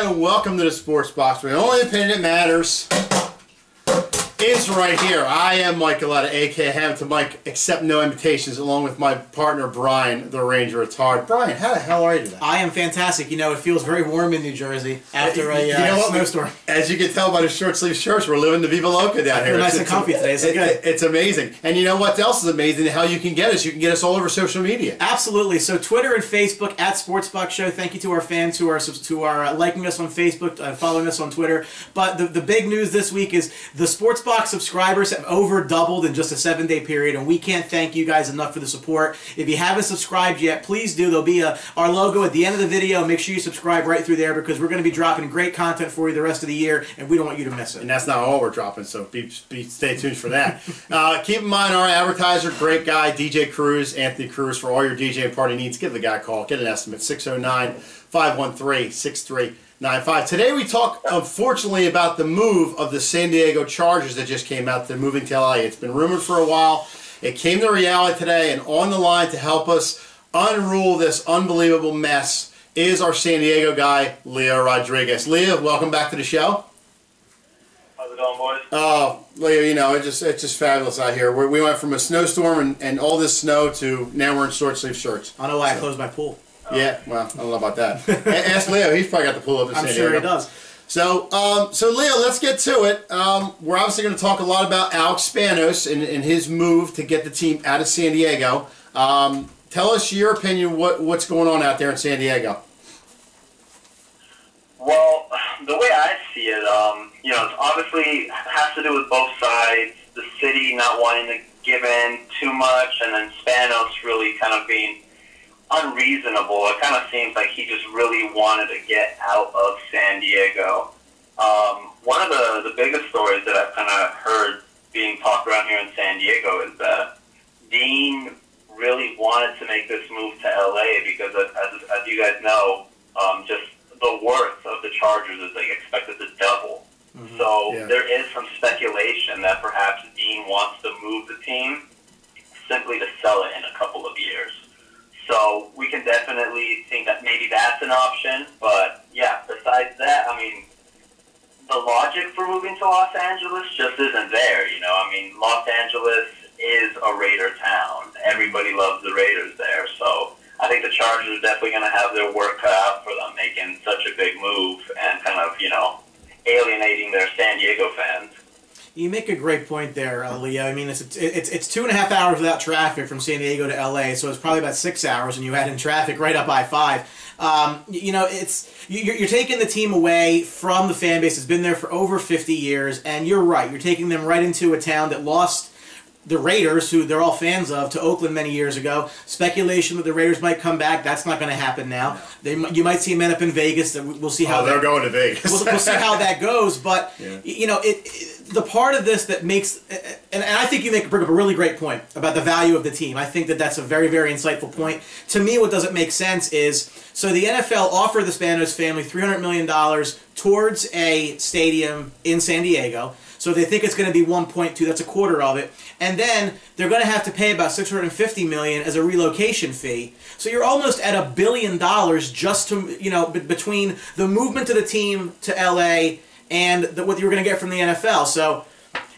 and welcome to the Sports Box, where the only opinion that matters is right here. I am Mike Galetta, a.k.a. Hamilton Mike, accept no invitations, along with my partner Brian, the Ranger at Heart. Brian, how the hell are you today? I am fantastic. You know, it feels very warm in New Jersey after a snowstorm. As you can tell by the short sleeve shirts, we're living the Viva Loca down here. Nice and comfy today. It's amazing. And you know what else is amazing? How you can get us. You can get us all over social media. Absolutely. So Twitter and Facebook at Sports Box Show. Thank you to our fans who are liking us on Facebook, following us on Twitter. But the big news this week is the Sports Box subscribers have over doubled in just a 7-day period, and we can't thank you guys enough for the support. If you haven't subscribed yet, please do. There'll be our logo at the end of the video. Make sure you subscribe right through there, because we're going to be dropping great content for you the rest of the year, and we don't want you to miss it. And that's not all we're dropping, so stay tuned for that. Keep in mind, our advertiser, great guy, DJ Cruz, Anthony Cruz, for all your DJ and party needs. Give the guy a call. Get an estimate, 609-513-6395. Today we talk, unfortunately, about the move of the San Diego Chargers that just came out. They're moving to LA. It's been rumored for a while. It came to reality today, and on the line to help us unroll this unbelievable mess is our San Diego guy, Leo Rodriguez. Leo, welcome back to the show. How's it going, boys? Oh, Leo, you know, it's just fabulous out here. We went from a snowstorm and all this snow to now we're in short sleeve shirts. I don't know why I closed my pool. Yeah, well, I don't know about that. Ask Leo; he's probably got the pool up in San Diego. I'm sure he does. So, Leo, let's get to it. We're obviously going to talk a lot about Alex Spanos and his move to get the team out of San Diego. Tell us your opinion. What's going on out there in San Diego? Well, the way I see it, you know, it obviously has to do with both sides. The city not wanting to give in too much, and then Spanos really kind of being unreasonable. It kind of seems like he just really wanted to get out of San Diego. One of the biggest stories that I've kind of heard being talked around here in San Diego is that Dean really wanted to make this move to LA because, as you guys know, just the worth of the Chargers is like expected to double. Mm-hmm. So yeah, there is some speculation that perhaps Dean wants to move the team simply to sell it in a couple of years. So we can definitely think that maybe that's an option. But yeah, besides that, I mean, the logic for moving to Los Angeles just isn't there. You know, I mean, Los Angeles is a Raider town. Everybody loves the Raiders there. So I think the Chargers are definitely going to have their work cut out for them making such a big move and kind of, you know, alienating their San Diego fans. You make a great point there, Leo. I mean, it's 2.5 hours without traffic from San Diego to LA, so it's probably about 6 hours, and you add in traffic right up I-5. You know, you're taking the team away from the fan base that's been there for over 50 years, and you're right. You're taking them right into a town that lost the Raiders, who they're all fans of, to Oakland many years ago. Speculation that the Raiders might come back. That's not going to happen now. You might see them end up in Vegas. We'll see how they're going to Vegas. We'll see how that goes. But yeah, you know, the part of this that makes, and I think you bring up a really great point about the value of the team. I think that's a very, very insightful point. To me, what doesn't make sense is, so the NFL offered the Spanos family $300 million towards a stadium in San Diego. So they think it's going to be 1.2. That's a quarter of it. And then they're going to have to pay about $650 million as a relocation fee. So you're almost at $1 billion just to, you know, between the movement of the team to LA and what you're going to get from the NFL. So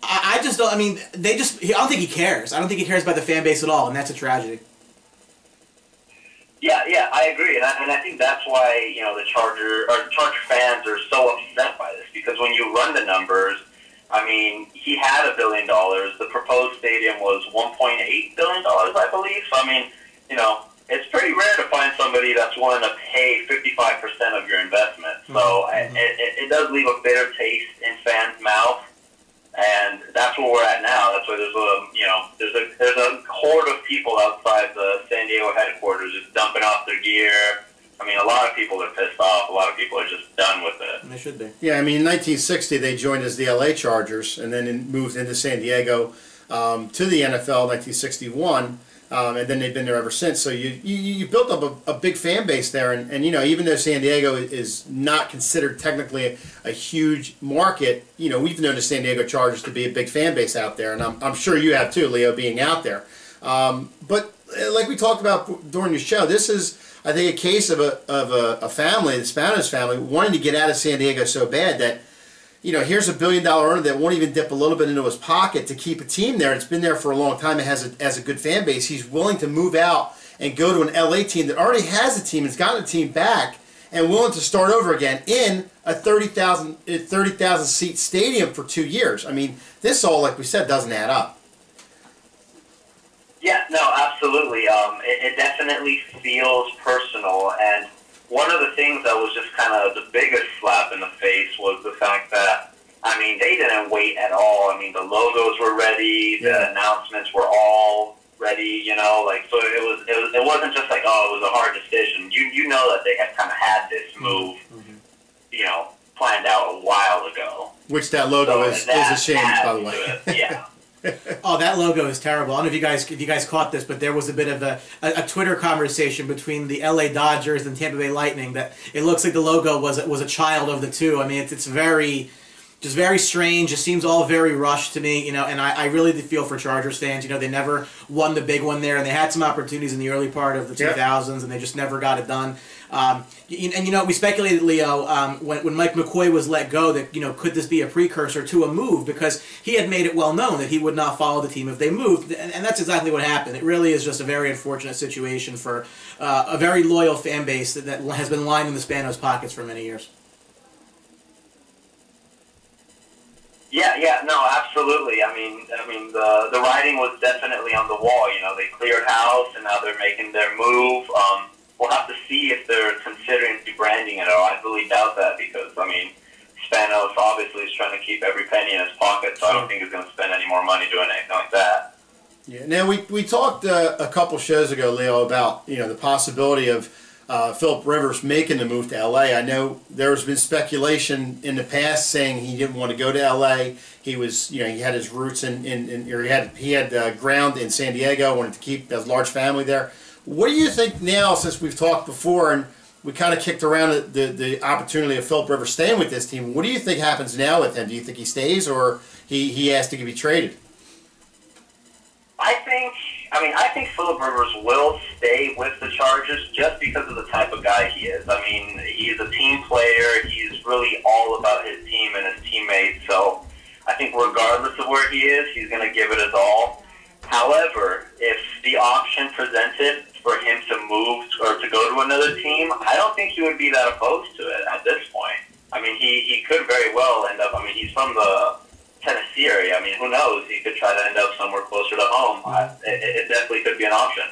I just don't. I mean, I don't think he cares. I don't think he cares about the fan base at all, and that's a tragedy. Yeah, I agree, and I think that's why, you know, the Charger fans are so upset by this, because when you run the numbers, I mean, he had $1 billion. The proposed stadium was $1.8 billion, I believe. So, I mean, you know, it's pretty rare to find somebody that's willing to pay 55% of your investment. So it does leave a bitter taste in fans' mouth, and that's where we're at now. That's why there's a horde of people outside the San Diego headquarters just dumping off their gear. I mean, a lot of people are pissed off. A lot of people are just done with it. And they should be. Yeah, I mean, in 1960, they joined as the LA Chargers and then moved into San Diego to the NFL in 1961, and then they've been there ever since. So you built up a big fan base there, and you know, even though San Diego is not considered technically a huge market, you know, we've known the San Diego Chargers to be a big fan base out there, and I'm sure you have too, Leo, being out there. But like we talked about during the show, this is I think, a case of a family, the Spanos family, wanting to get out of San Diego so bad that, you know, here's $1 billion owner that won't even dip a little bit into his pocket to keep a team there. It's been there for a long time. It has a good fan base. He's willing to move out and go to an LA team that already has a team, has gotten a team back, and willing to start over again in a 30,000 seat stadium for 2 years. I mean, this all, like we said, doesn't add up. Yeah, no, absolutely. It definitely feels personal, and one of the things that was just kind of the biggest slap in the face was the fact that, I mean, they didn't wait at all. I mean, the logos were ready, the announcements were all ready, you know, like, so it wasn't just like, oh, it was a hard decision. You know that they had kind of had this move, you know, planned out a while ago. Which that logo is a shame, by the way. Yeah. Oh, that logo is terrible. I don't know if you guys caught this, but there was a bit of a Twitter conversation between the LA Dodgers and Tampa Bay Lightning that it looks like the logo was a child of the two. I mean, it's very strange. It seems all very rushed to me, you know, and I really do feel for Chargers fans. You know, they never won the big one there, and they had some opportunities in the early part of the 2000s, and they just never got it done. And, you know, we speculated, Leo, when Mike McCoy was let go, that, you know, could this be a precursor to a move? Because he had made it well known that he would not follow the team if they moved, and that's exactly what happened. It really is just a very unfortunate situation for a very loyal fan base that has been lying in the Spanos pockets for many years. Yeah, no, absolutely. I mean, the writing was definitely on the wall. You know, they cleared house, and now they're making their move. We'll have to see if they're considering rebranding it, or I really doubt that because, I mean, Spanos obviously is trying to keep every penny in his pocket, so I don't think he's going to spend any more money doing anything like that. Yeah. Now we talked a couple shows ago, Leo, about, you know, the possibility of Philip Rivers making the move to LA. I know there's been speculation in the past saying he didn't want to go to LA. He was, you know, he had his roots or he had ground in San Diego, wanted to keep a large family there. What do you think now, since we've talked before and we kind of kicked around the opportunity of Philip Rivers staying with this team, what do you think happens now with him? Do you think he stays or he has to be traded? I think Philip Rivers will stay with the Chargers just because of the type of guy he is. I mean, he's a team player. He's really all about his team and his teammates. So I think regardless of where he is, he's going to give it his all. However, if the option presented for him to move or to go to another team, I don't think he would be that opposed to it at this point. I mean, he could very well end up, I mean, he's from the Tennessee area. I mean, who knows? He could try to end up somewhere closer to home. It definitely could be an option.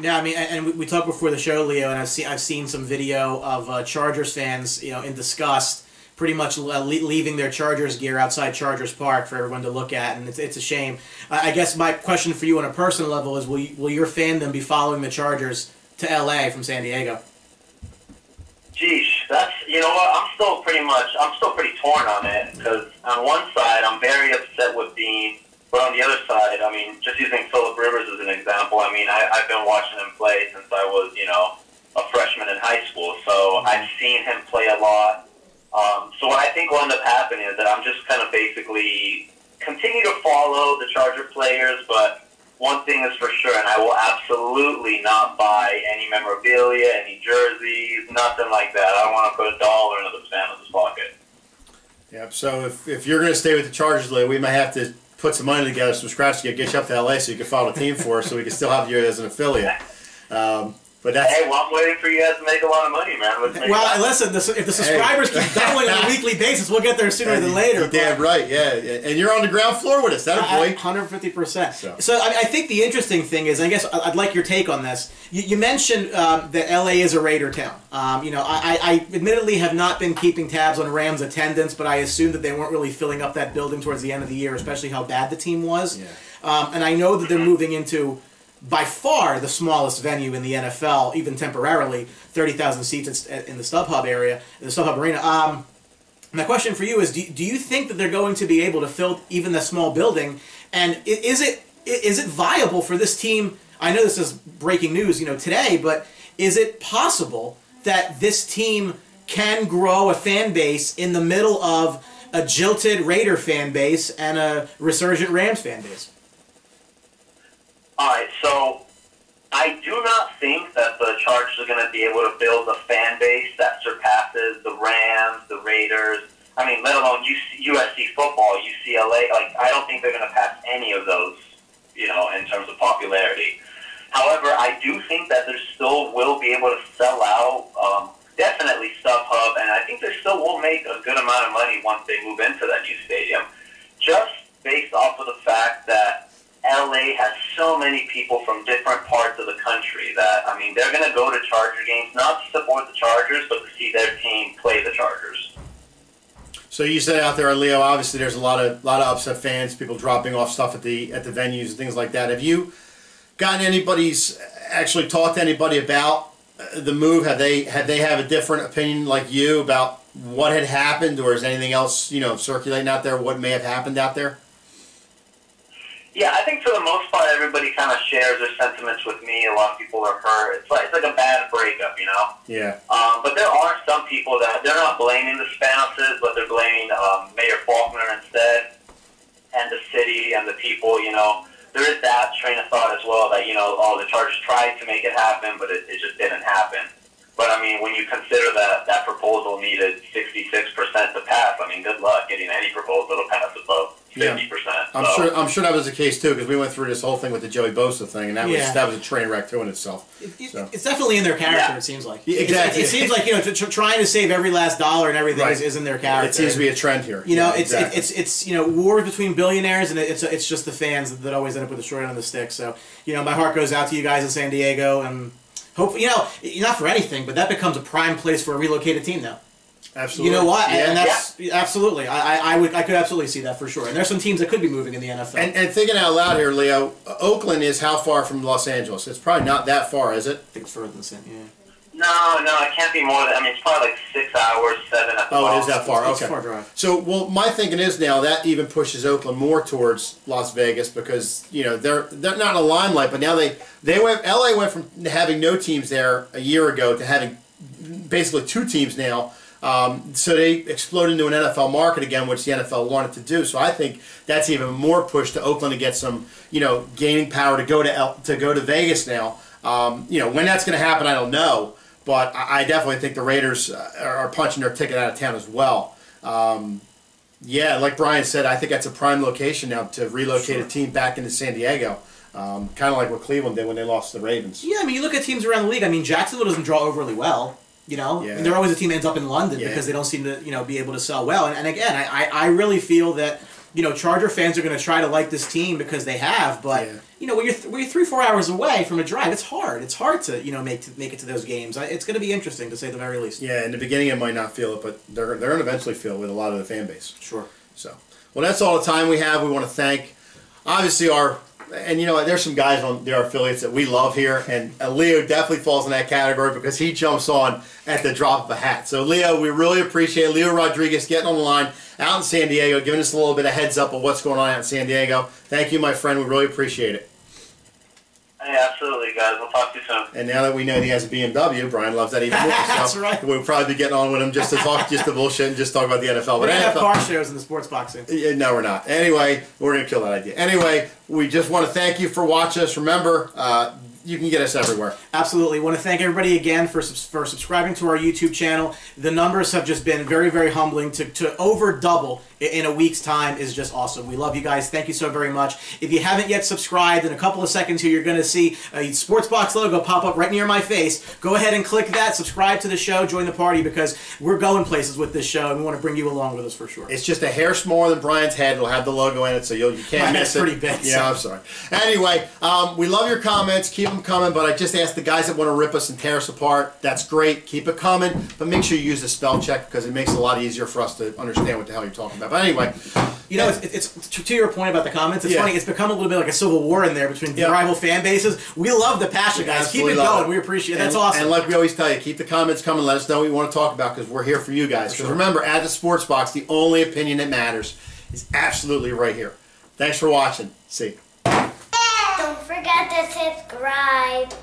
Yeah, I mean, and we talked before the show, Leo, and I've seen some video of Chargers fans, you know, in disgust, pretty much leaving their Chargers gear outside Chargers Park for everyone to look at, and it's a shame. I guess my question for you on a personal level is, will your fandom be following the Chargers to LA from San Diego? Geesh, you know what, I'm still pretty torn on it, because on one side, I'm very upset with Dean, but on the other side, I mean, just using Philip Rivers as an example, I mean, I've been watching him play since I was, you know, a freshman in high school, so I've seen him play a lot. So what I think will end up happening is that I'm just kind of basically continue to follow the Charger players, but one thing is for sure, and I will absolutely not buy any memorabilia, any jerseys, nothing like that. I don't want to put $1 into the Spanos' pocket. Yep, so if you're going to stay with the Chargers, Leo, we might have to put some money together, some scratch to get you up to LA so you can follow the team for us so we can still have you as an affiliate. But that's, hey, well, I'm waiting for you guys to make a lot of money, man. Well, listen, if the subscribers keep doubling on a weekly basis, we'll get there sooner than later. You're damn right, yeah. And you're on the ground floor with us, that boy. 150%. So I think the interesting thing is, I guess I'd like your take on this. You mentioned that LA is a Raider town. You know, I admittedly have not been keeping tabs on Rams attendance, but I assumed that they weren't really filling up that building towards the end of the year, especially how bad the team was. Yeah. And I know that they're moving into, by far, the smallest venue in the NFL, even temporarily, 30,000 seats in the StubHub area, in the StubHub Arena. My question for you is, do you think that they're going to be able to fill even the small building? And is it viable for this team? I know this is breaking news, you know, today, but is it possible that this team can grow a fan base in the middle of a jilted Raider fan base and a resurgent Rams fan base? All right, so I do not think that the Chargers are going to be able to build a fan base that surpasses the Rams, the Raiders. I mean, let alone USC football, UCLA. Like, I don't think they're going to pass any of those, you know, in terms of popularity. However, I do think that they still will be able to sell out, definitely StubHub, and I think they still will make a good amount of money once they move into that new stadium, just based off of the fact that LA has so many people from different parts of the country that, I mean, they're going to go to Charger games, not to support the Chargers, but to see their team play the Chargers. So you said out there, Leo, obviously there's a lot of upset fans, people dropping off stuff at the venues and things like that. Have you gotten actually talked to anybody about the move? Have they have a different opinion like you about what had happened, or is anything else, you know, circulating out there, what may have happened out there? Yeah, I think for the most part, everybody kind of shares their sentiments with me. A lot of people are hurt. It's like a bad breakup, you know? Yeah. But there are some people that, they're not blaming the Spanoses, but they're blaming Mayor Faulkner instead, and the city and the people, you know. There is that train of thought as well that, you know, oh, the Chargers tried to make it happen, but it just didn't happen. But, I mean, when you consider that proposal needed 66% to pass, I mean, good luck getting any proposal to pass above 50%. Yeah. I'm sure that was the case, too, because we went through this whole thing with the Joey Bosa thing, and that was a train wreck, too, in itself. It's definitely in their character, it seems like. Yeah, exactly. It seems like, you know, trying to save every last dollar and everything is in their character. It seems to be a trend here. You know, it's you know, wars between billionaires, and it's just the fans that always end up with the short end of the stick. So, you know, my heart goes out to you guys in San Diego, and hopefully, you know, not for anything, but that becomes a prime place for a relocated team now. Absolutely. You know what? Yeah. And that's absolutely. I could absolutely see that for sure. And there's some teams that could be moving in the NFL. And thinking out loud here, Leo, Oakland is how far from Los Angeles? It's probably not that far, is it? I think it's further than San. Yeah. No, it can't be more than. I mean, it's probably like 6 hours, 7 at the most. Oh, it is that far. Okay. It's a far drive. So, well, my thinking is now that even pushes Oakland more towards Las Vegas because, you know, they're not in the limelight, but now LA went from having no teams there a year ago to having basically 2 teams now. So they exploded into an NFL market again, which the NFL wanted to do. So I think that's even more push to Oakland to get some, you know, gaining power to go to Vegas now. You know, when that's going to happen, I don't know. But I definitely think the Raiders are punching their ticket out of town as well. Yeah, like Brian said, I think that's a prime location now to relocate a team back into San Diego. Kind of like what Cleveland did when they lost to the Ravens. Yeah, I mean, you look at teams around the league. I mean, Jacksonville doesn't draw overly well. You know, yeah. And they're always a team that ends up in London because they don't seem to, you know, be able to sell well. And again, I really feel that, you know, Charger fans are going to try to like this team because they have, but you know, when you're 3-4 hours away from a drive, it's hard. It's hard to, you know, make it to those games. It's going to be interesting to say the very least. Yeah, in the beginning it might not feel it, but they're going to eventually feel it with a lot of the fan base. Sure. So, well, that's all the time we have. We want to thank, obviously, and you know, there's some guys on their affiliates that we love here, and Leo definitely falls in that category because he jumps on at the drop of a hat. So, Leo, we really appreciate Leo Rodriguez getting on the line out in San Diego, giving us a little bit of heads up of what's going on out in San Diego. Thank you, my friend. We really appreciate it. Yeah, absolutely, guys. We'll talk to you soon. And now that we know he has a BMW, Brian loves that even more. That's so right. We'll probably be getting on with him just to talk, just to bullshit and just talk about the NFL. We're going to have car shows in the sports boxing. Yeah, no, we're not. Anyway, we're going to kill that idea. Anyway, we just want to thank you for watching us. Remember, you can get us everywhere. Absolutely. Want to thank everybody again for subscribing to our YouTube channel. The numbers have just been very, very humbling. To over double in a week's time is just awesome. We love you guys. Thank you so very much. If you haven't yet subscribed, in a couple of seconds here, you're going to see a Sportsbox logo pop up right near my face. Go ahead and click that. Subscribe to the show. Join the party because we're going places with this show, and we want to bring you along with us for sure. It's just a hair smaller than Brian's head. It'll have the logo in it, so you can't miss it. That's pretty big. Yeah, I'm sorry. Anyway, we love your comments. Keep them coming, but I just ask the guys that want to rip us and tear us apart. That's great. Keep it coming, but make sure you use the spell check because it makes it a lot easier for us to understand what the hell you're talking about. But anyway, you know, it's to your point about the comments. It's funny. It's become a little bit like a civil war in there between rival fan bases. We love the passion, guys. Keep it going. We appreciate it. That's awesome. And like we always tell you, keep the comments coming. Let us know what you want to talk about because we're here for you guys. Because remember, at the Sports Box, the only opinion that matters is absolutely right here. Thanks for watching. See you. Don't forget to subscribe.